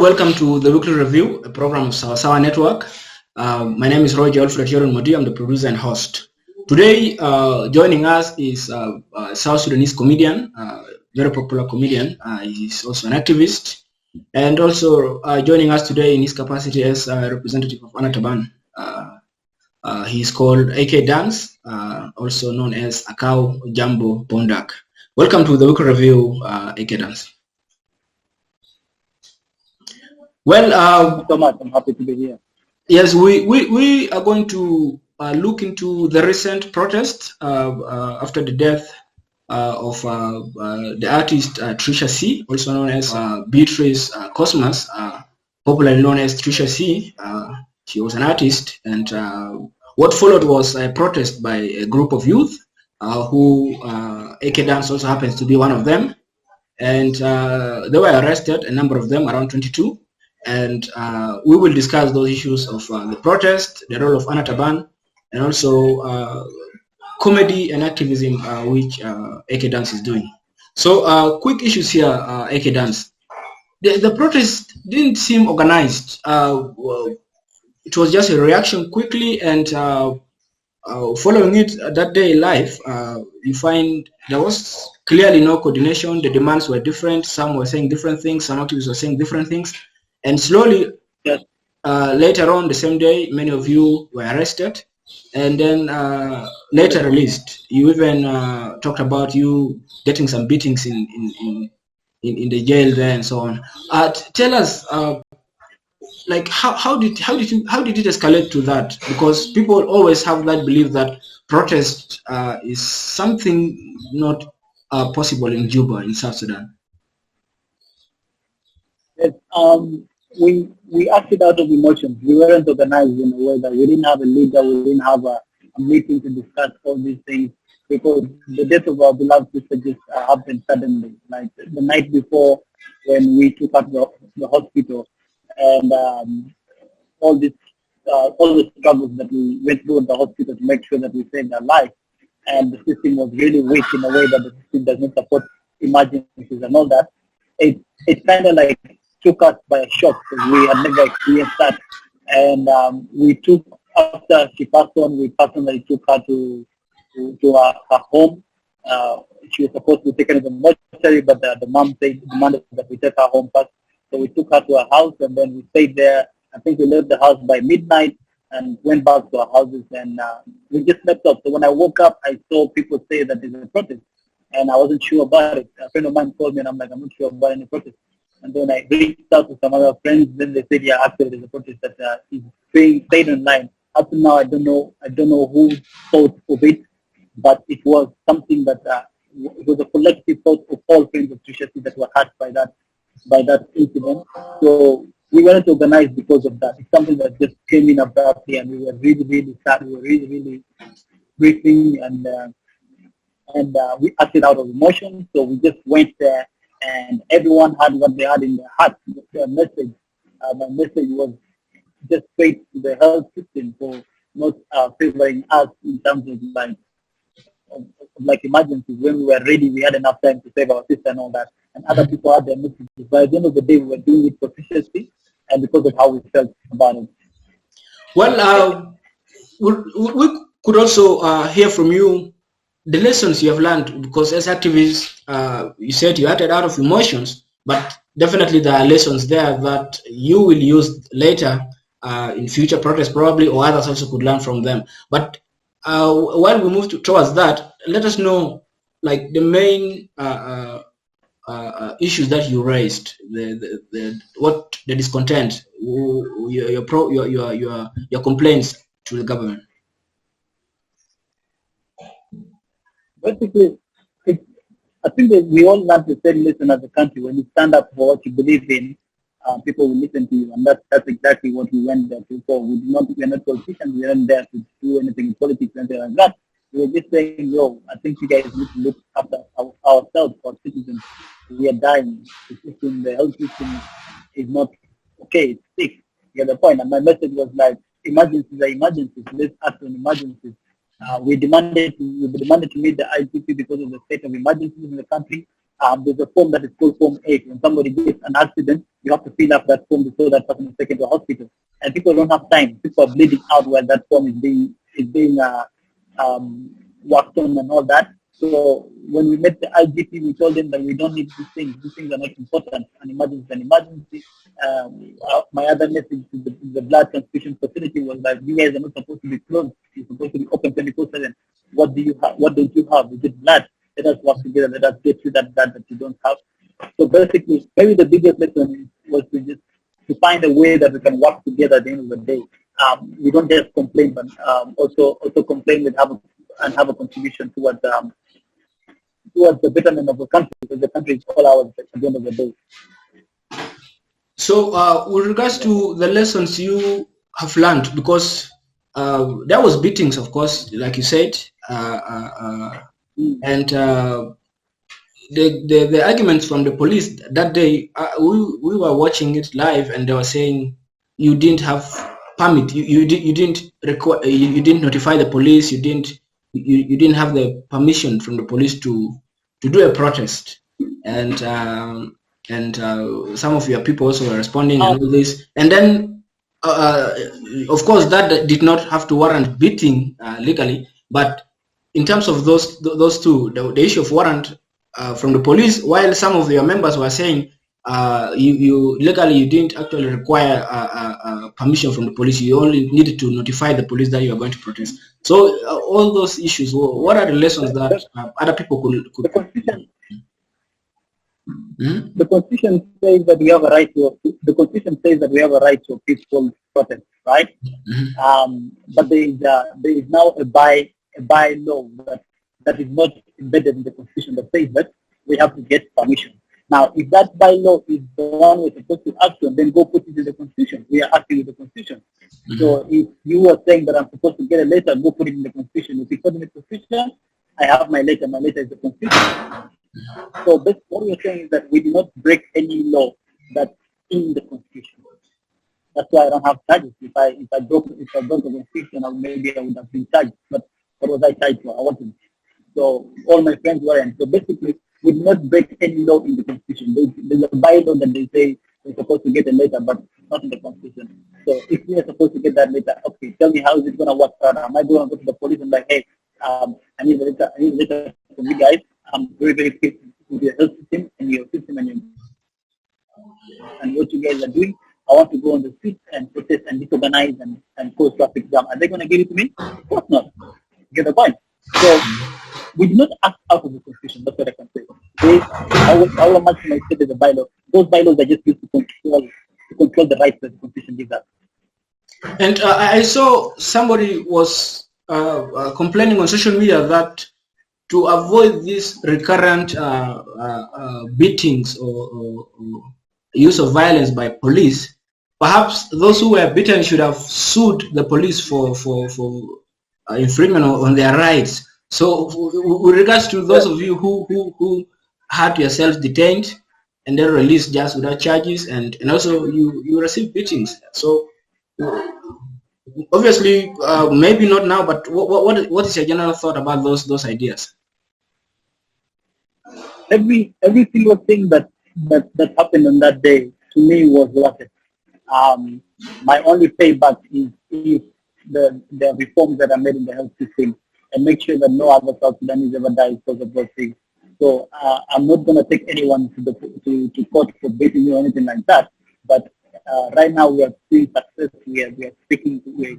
welcome to the Weekly Review, a program of Sawa Network. My name is Alfred Yoron Modi. I'm the producer and host. Today, joining us is South Sudanese comedian, very popular comedian. He's also an activist. And also joining us today in his capacity as a representative of Ana Taban. He's called AK Dance, also known as Akau Jambo Puondak. Welcome to the Weekly Review, AK Dance. Well, thank you so much. I'm happy to be here. Yes, we are going to look into the recent protest after the death of the artist Trisha C, also known as Beatrice Cosmas, popularly known as Trisha C. She was an artist, and what followed was a protest by a group of youth who AK Dance also happens to be one of them, and they were arrested, a number of them, around 22. And we will discuss those issues of the protest, the role of Ana Taban, and also comedy and activism, which AK Dance is doing. So quick issues here, AK Dance. The protest didn't seem organized. It was just a reaction quickly, and following it that day live, you find there was clearly no coordination. The demands were different. Some were saying different things. Some activists were saying different things. And slowly, yes. Later on the same day, many of you were arrested, and then later released. You even talked about you getting some beatings in the jail there and so on. Tell us, like how did it escalate to that? Because people always have that belief that protest is something not possible in Juba, in South Sudan. Yes, we acted out of emotions. We weren't organized in a way that we didn't have a leader, we didn't have a meeting to discuss all these things, because the death of our beloved sister just happened suddenly, like the night before when we took out the hospital, and all the struggles that we went through at the hospital to make sure that we saved our life, and the system was really weak in a way that the system does not support emergencies and all that. It kind of like took us by a shock, because we had never experienced that. And we took, after she passed on, we personally took her to her home. She was supposed to be taken to the mortuary, but the mom demanded that we take her home first. So we took her to her house, and then we stayed there. I think we left the house by midnight and went back to our houses, and we just slept off. So when I woke up, I saw people say that there's a protest, and I wasn't sure about it. A friend of mine called me, and I'm like, I'm not sure about any protest. And then I reached out to some other friends. Then they said, yeah, actually there's a protest that is being stayed online. Up to now, I don't know who thought of it, but it was something that it was a collective thought of all friends of Trisha C that were hurt by that incident. So we weren't organized because of that. It's something that just came in abruptly, and we were really, really sad. We were really, really grieving, and we acted out of emotion. So we just went there, and everyone had what they had in their heart. Their message, my message was just straight to the health system for not favoring us in terms of like emergencies. When we were ready, we had enough time to save our sister and all that. And other people had their messages. But at the end of the day, we were doing it proficiently and because of how we felt about it. Well, we could also hear from you the lessons you have learned, because as activists, you said you acted out of emotions, but definitely there are lessons there that you will use later in future protests probably, or others also could learn from them. But while we move towards that, let us know like the main issues that you raised, what the discontent, your complaints to the government. Basically, I think that we all learn the same lesson as a country. When you stand up for what you believe in, people will listen to you, and that's exactly what we went there to. So we're not politicians. We weren't there to do anything in politics and anything like that. We were just saying, yo, I think you guys need to look after ourselves, our citizens. We are dying. The health system is not okay. It's sick. You get the point. And my message was like, emergencies are emergencies. Let's act on emergencies. We demanded to meet the ICC because of the state of emergencies in the country. There's a form that is called Form 8. When somebody gets an accident, you have to fill up that form before that person is taken to a hospital. And people don't have time. People are bleeding out while that form is being worked on and all that. So when we met the IGP, we told them that we don't need these things. These things are not important. An emergency is an emergency. My other message to the blood transfusion facility was that you guys are not supposed to be closed. You're supposed to be open 24/7. What do you have? What don't you have? Is it blood? Let us work together. Let us get you that blood that you don't have. So basically, maybe the biggest lesson was to find a way that we can work together at the end of the day. We don't just complain, but also complain with have a contribution towards the betterment of the country, because the country is all ours at the end of the day. So with regards to the lessons you have learned, because there was beatings, of course, like you said, and the arguments from the police that day, we were watching it live, and they were saying you didn't have permit, you didn't require, you didn't notify the police, you didn't have the permission from the police to do a protest, and some of your people also were responding and all this, and then of course that did not have to warrant beating legally, but in terms of those two, the issue of warrant from the police, while some of your members were saying you legally you didn't actually require permission from the police, you only needed to notify the police that you are going to protest. So all those issues, what are the lessons that other people could The Constitution says that we have a right to. The Constitution says that we have a right to a peaceful protest, right? But there is now a bylaw that is not embedded in the Constitution that says that we have to get permission. Now, if that bylaw is the one we're supposed to act on, then go put it in the Constitution. We are acting with the Constitution. So if you were saying that I'm supposed to get a letter, go put it in the Constitution. If you put it in the Constitution, I have my letter. My letter is the Constitution. So what we're saying is that we do not break any law that's in the Constitution. That's why I don't have charges. If I broke the Constitution, maybe I would have been charged. But what was I charged for? I wasn't. So all my friends weren't. So basically, we do not break any law in the Constitution. There's a bylaw that they say we're supposed to get a letter, but not in the Constitution. So if we are supposed to get that letter, okay, tell me how is it going to work out? Am I going to go to the police and like, hey, I need a letter from you guys. I'm very, very pleased with your health system and your system and what you guys are doing. I want to go on the streets and protest and disorganize and cause traffic jam. Are they going to give it to me? Of course not. Get the point. So we do not act out of the Constitution. That's what I can say. How much can I say to the bylaw? Those bylaws are just used to control the rights that the Constitution gives us. And I saw somebody was complaining on social media that to avoid these recurrent beatings or use of violence by police, perhaps those who were beaten should have sued the police for infringement on their rights. So with regards to those of you who had yourself detained and then released just without charges, and also you received beatings. So obviously, maybe not now, but what is your general thought about those ideas? Every single thing that happened on that day to me was worth it. My only payback is if the reforms that are made in the health system, and make sure that no other South Sudanese ever dies because of those things. So I'm not going to take anyone to court for beating me or anything like that. But right now we are seeing success. We are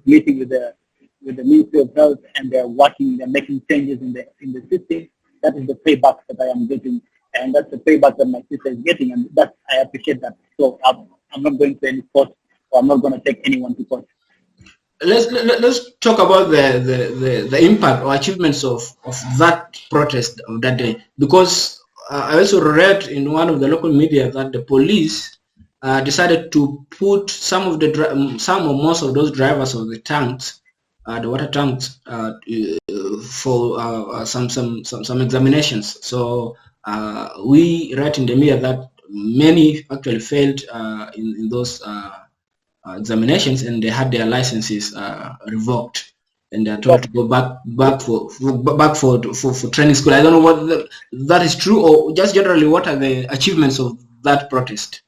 meeting with the Ministry of Health, and they're making changes in the system. That is the payback that I am getting, and that's the payback that my sister is getting, and that I appreciate that. So I'm not going to any court, or I'm not going to take anyone to court. Let's talk about the impact or achievements of that protest of that day, because I also read in one of the local media that the police decided to put some or most of those drivers of the tanks, the water tanks, for some examinations. So we read in the media that many actually failed in those examinations, and they had their licenses revoked. and they are told to go back for training school. I don't know what that is true, or just generally what are the achievements of that protest.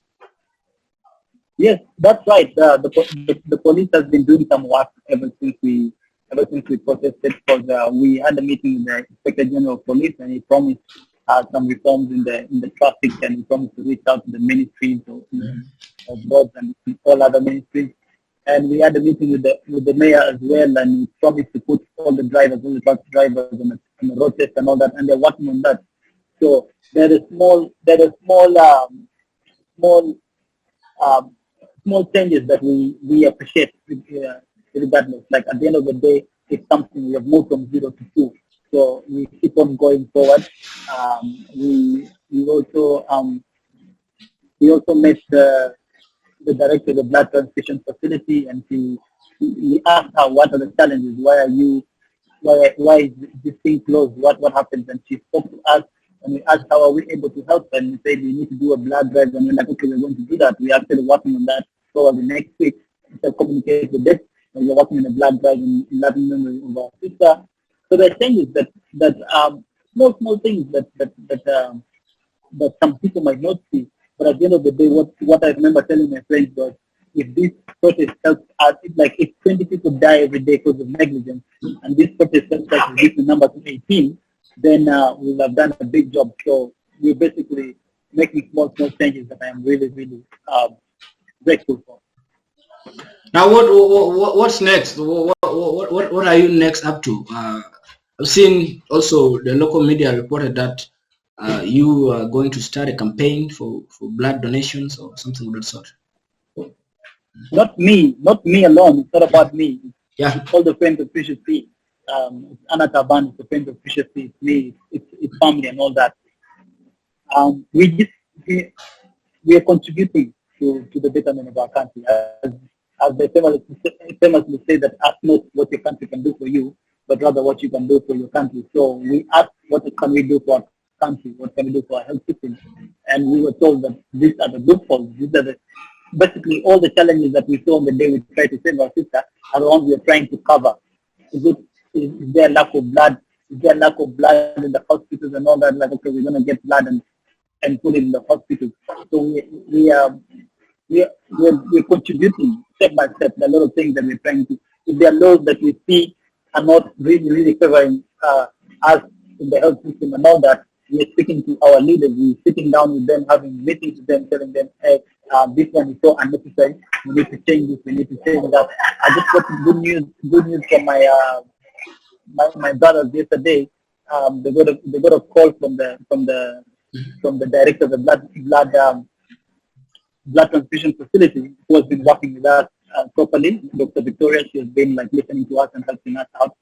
Yes, that's right. The police has been doing some work ever since we protested, because we had a meeting with the Inspector General of Police, and he promised some reforms in the traffic, and he promised to reach out to the ministries of roads and all other ministries. And we had a meeting with the mayor as well, and he promised to put all the truck drivers on the road test and all that, and they're working on that. So there is small changes that we appreciate regardless. Like at the end of the day, it's something we have moved from 0 to 2. So we keep on going forward. We also met the director of the blood transfusion facility, and he asked her what are the challenges, why is this thing closed, what happens, and she spoke to us, and we asked how are we able to help, and we said we need to do a blood drive, and we're like, okay, we're going to do that. We're actually working on that probably next week. We'll communicate with it, and we're working on a blood drive in loving memory of our sister. So there are changes that small things that some people might not see. But at the end of the day, what I remember telling my friends was, if this protest helps us, like if 20 people die every day because of negligence, and this protest helps us reduce the number to 18, then we'll have done a big job. So we're basically making small changes that I am really, really grateful for. Now, what's next? What are you next up to? I've seen also the local media reported that you are going to start a campaign for blood donations or something of that sort. Not me alone. It's not about me. Yeah. It's all the friends of Trisha C. Ana Taban, it's the friends of Trisha C. It's me. It's family and all that. We are contributing to the betterment of our country. As they famously say that ask not what your country can do for you, but rather what you can do for your country. So we asked, what can we do for our country? What can we do for our health system? And we were told that these are the good falls. These are basically all the challenges that we saw on the day we tried to save our sister are the ones we are trying to cover. Is there lack of blood? Is there lack of blood in the hospitals and all that? Like, okay, we're going to get blood and put it in the hospitals. So we're contributing step by step. There are a lot of things that we're trying to. If there are laws that we see are not really favoring us in the health system and all that, we're speaking to our leaders. We're sitting down with them, having meetings with them, telling them, hey, this one is so unnecessary. We need to change this. We need to change that. I just got good news from my brothers yesterday. They got a call from the director of the blood transfusion facility, who has been working with us properly. Dr. Victoria, she has been like listening to us and helping us out.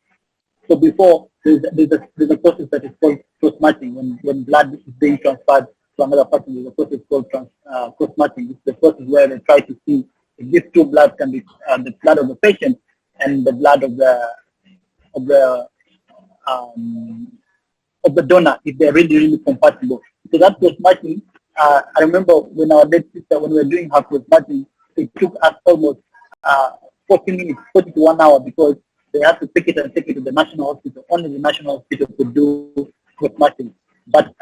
So before, there's a process that is called cross-matching. When blood is being transferred to another person, there's a process called cross-matching. It's the process where they try to see if these two bloods can be the blood of the patient and the blood of the donor, if they're really compatible. So that cross-matching, I remember when our dead sister, when we were doing her cross-matching, it took us almost 40 minutes, 40 to 1 hour, because they had to pick it and take it to the national hospital. Only the national hospital could do cross-matching. But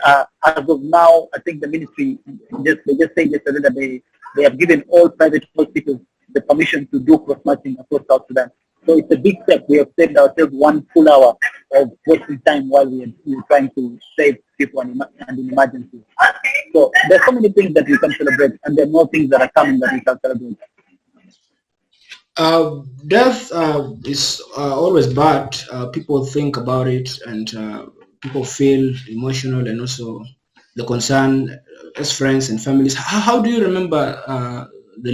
as of now, I think the ministry they just said yesterday that they have given all private hospitals the permission to do cross-matching across South Sudan. So it's a big step. We have saved ourselves 1 full hour of wasting time while we are trying to save people and in emergencies. So there's so many things that we can celebrate, and there are more things that are coming that we can celebrate. Death is always bad. People think about it, and people feel emotional, and also the concern as friends and families. How do you remember the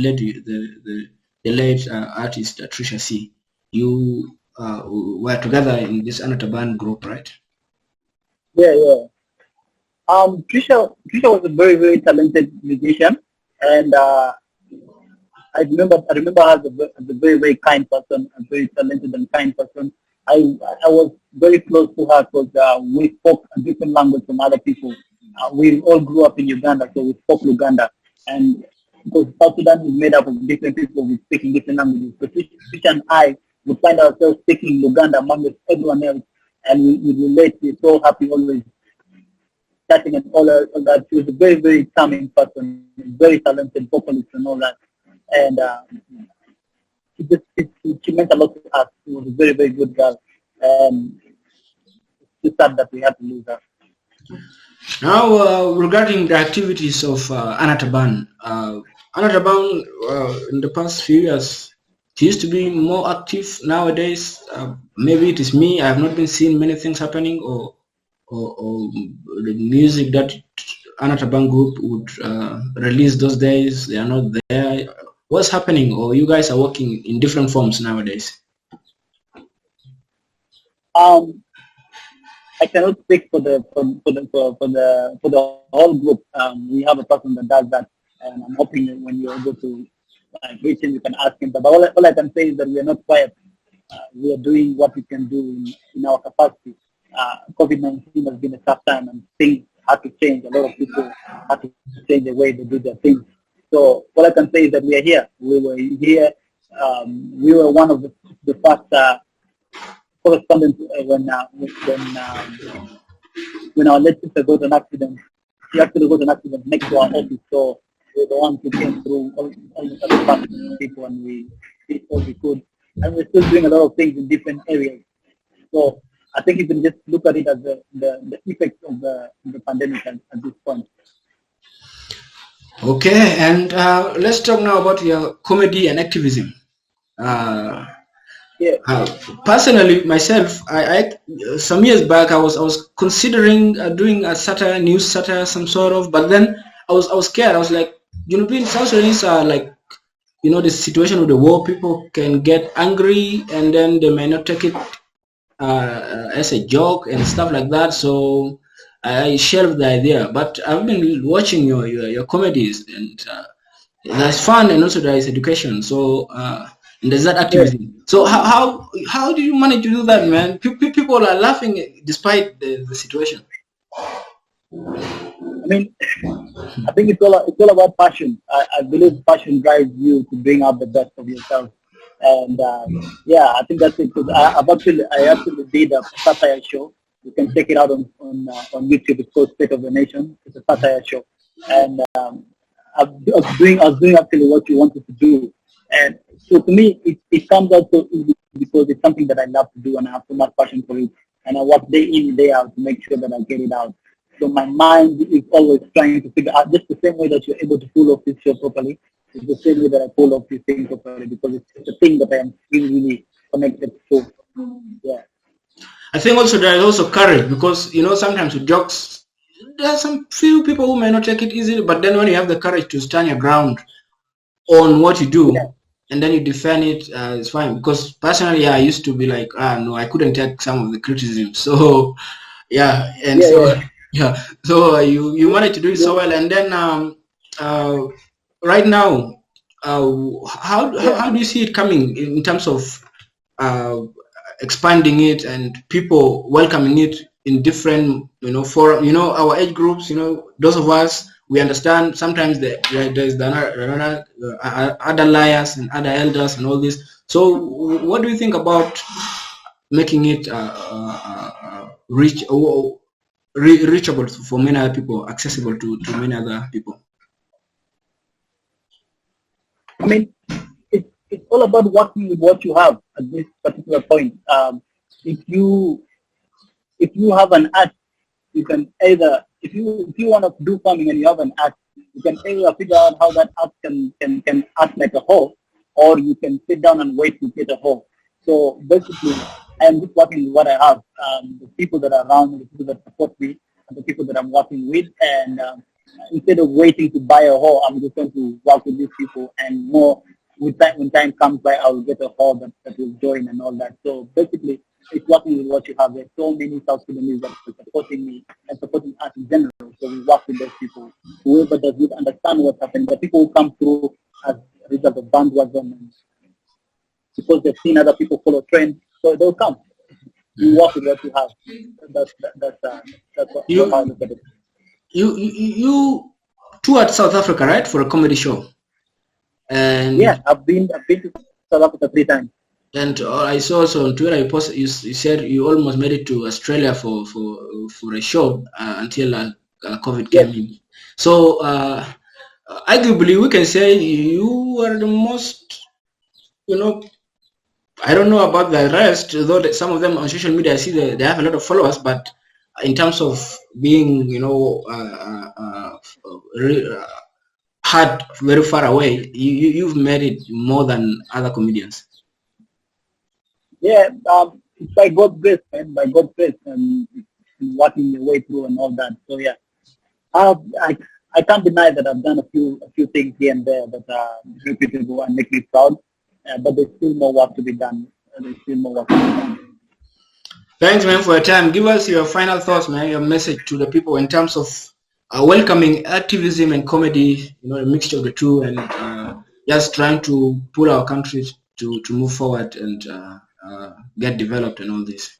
late artist Trisha C? You were together in this AnaTaban group, right? Yeah. Trisha was a very talented musician, and I remember her as a very kind person, a very talented and kind person. I was very close to her because we spoke a different language from other people. We all grew up in Uganda, so we spoke Luganda, and because South Sudan is made up of different people with speaking different languages. So Trisha and I we find ourselves speaking Luganda among everyone else, and we relate. We're so happy always chatting and all that. She was a very, very charming person, very talented vocalist and all that. And she meant a lot to us. She was a very, very good girl. And it's sad that we had to lose her. Now, regarding the activities of Ana Taban, Ana Taban in the past few years, she used to be more active. Nowadays, maybe it is me. I have not been seeing many things happening, or the music that Ana Taban group would release those days, they are not there. What's happening? Or you guys are working in different forms nowadays? I cannot speak for the whole group. We have a person that does that, and I'm hoping that when you're able to reach him, you can ask him. But all I can say is that we are not quiet. We are doing what we can do in our capacity. COVID-19 has been a tough time, and things had to change. A lot of people had to change the way they do their things. So all I can say is that we are here. We were here. We were one of the first correspondents when our late sister got an accident. She actually got an accident next to our office. So we're the ones who came through almost as fast as people, and we did all we could. And we're still doing a lot of things in different areas. So I think you can just look at it as the effects of the pandemic at this point. Okay, and let's talk now about your comedy and activism. Personally, myself, I some years back I was considering doing a satire, news satire, some sort of, but then I was scared. I was like, South Sudanese are like, the situation with the war, people can get angry and then they may not take it as a joke and stuff like that. So I shelved the idea. But I've been watching your comedies, and there's fun and also there is education. So and there's that activism. Yeah. So how do you manage to do that, man? People are laughing despite the situation. I mean, I think it's all about passion. I believe passion drives you to bring out the best of yourself. And yeah, I think that's it. I actually did a satire show. You can check it out on YouTube. It's called State of the Nation. It's a satire show, and I was doing actually what you wanted to do. And so to me, it comes out so easy because it's something that I love to do, and I have so much passion for it. And I work day in, day out to make sure that I get it out. So my mind is always trying to figure out, just the same way that you're able to pull off this show properly, it's the same way that I pull off this thing properly, because it's a thing that I am really connected to. Yeah. I think also there is also courage, because sometimes with jokes, there are some few people who may not take it easily, but then when you have the courage to stand your ground on what you do, yeah, and then you defend it, it's fine. Because personally, I used to be like, no, I couldn't take some of the criticism. So yeah, and so you managed to do it so well. And then right now, how do you see it coming in terms of expanding it and people welcoming it in different for our age groups? Those of us, we understand sometimes there's other liars and other elders and all this. So what do you think about making it reachable for many other people, accessible to many other people? I mean, it's all about working with what you have at this particular point. If you have an art, you can either, if you want to do farming and you have an art, you can either figure out how that art can act like a whole, or you can sit down and wait to get a whole. So basically, I am just working with what I have. The people that are around me, the people that support me, and the people that I'm working with, and instead of waiting to buy a whole, I'm just going to work with these people, and more when time comes by, I will get a whole that will join and all that. So basically, it's working with what you have. There's so many South Sudanese that are supporting me and supporting us in general. So we work with those people. Whoever does not understand what's happening, the people who come through as a result of bandwagon, and because they've seen other people follow trends, so they'll come. You work with what you have. That's what I look at it. You toured South Africa, right, for a comedy show? And yeah, I've been to South Africa 3 times. And I saw also on Twitter you said you almost made it to Australia for a show until COVID Yes. came in. So arguably we can say you are the most, I don't know about the rest, though some of them on social media I see they have a lot of followers, but in terms of being, hard very far away, you've made it more than other comedians. Yeah, it's by God's grace, man, by God's grace, and working your way through and all that. So yeah, I can't deny that I've done a few things here and there that make people and make me proud, but there's still more work to be done. There's still more work to be done. Thanks, man, for your time. Give us your final thoughts, man, your message to the people in terms of welcoming activism and comedy, a mixture of the two, and just trying to pull our countries to move forward and get developed and all this.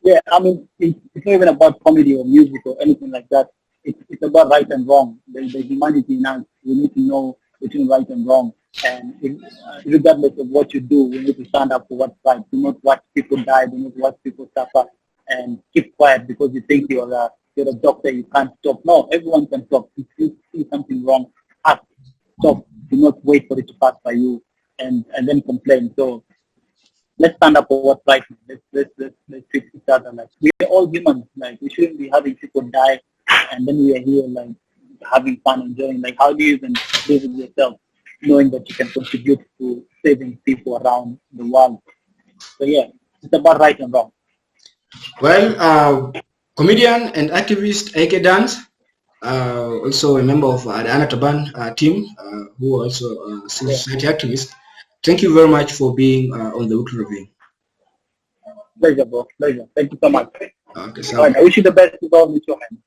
Yeah, I mean, it's not even about comedy or music or anything like that. It's about right and wrong. There's humanity in us. We need to know between right and wrong. And regardless of what you do, we need to stand up for what's right. Do not watch people die. Do not watch people suffer. And keep quiet because you think you're a doctor. You can't stop. No, everyone can stop. If you see something wrong, act. Stop. Do not wait for it to pass by you and then complain. So let's stand up for what's right. Let's treat each other like we're all humans. Like we shouldn't be having people die, and then we are here like having fun, enjoying. Like how do you even live with yourself, knowing that you can contribute to saving people around the world? So yeah, it's about right and wrong. Well, comedian and activist AK Dance, also a member of the AnaTaban team, who also a civil society activist. Thank you very much for being on the Weekly Review. Pleasure, bro. Pleasure. Thank you so much. Okay, so all right, I wish you the best with all with your hands.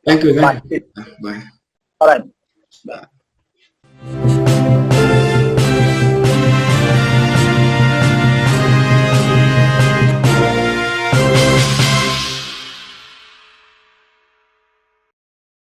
Thank you. Bye. Bye. All right. Bye.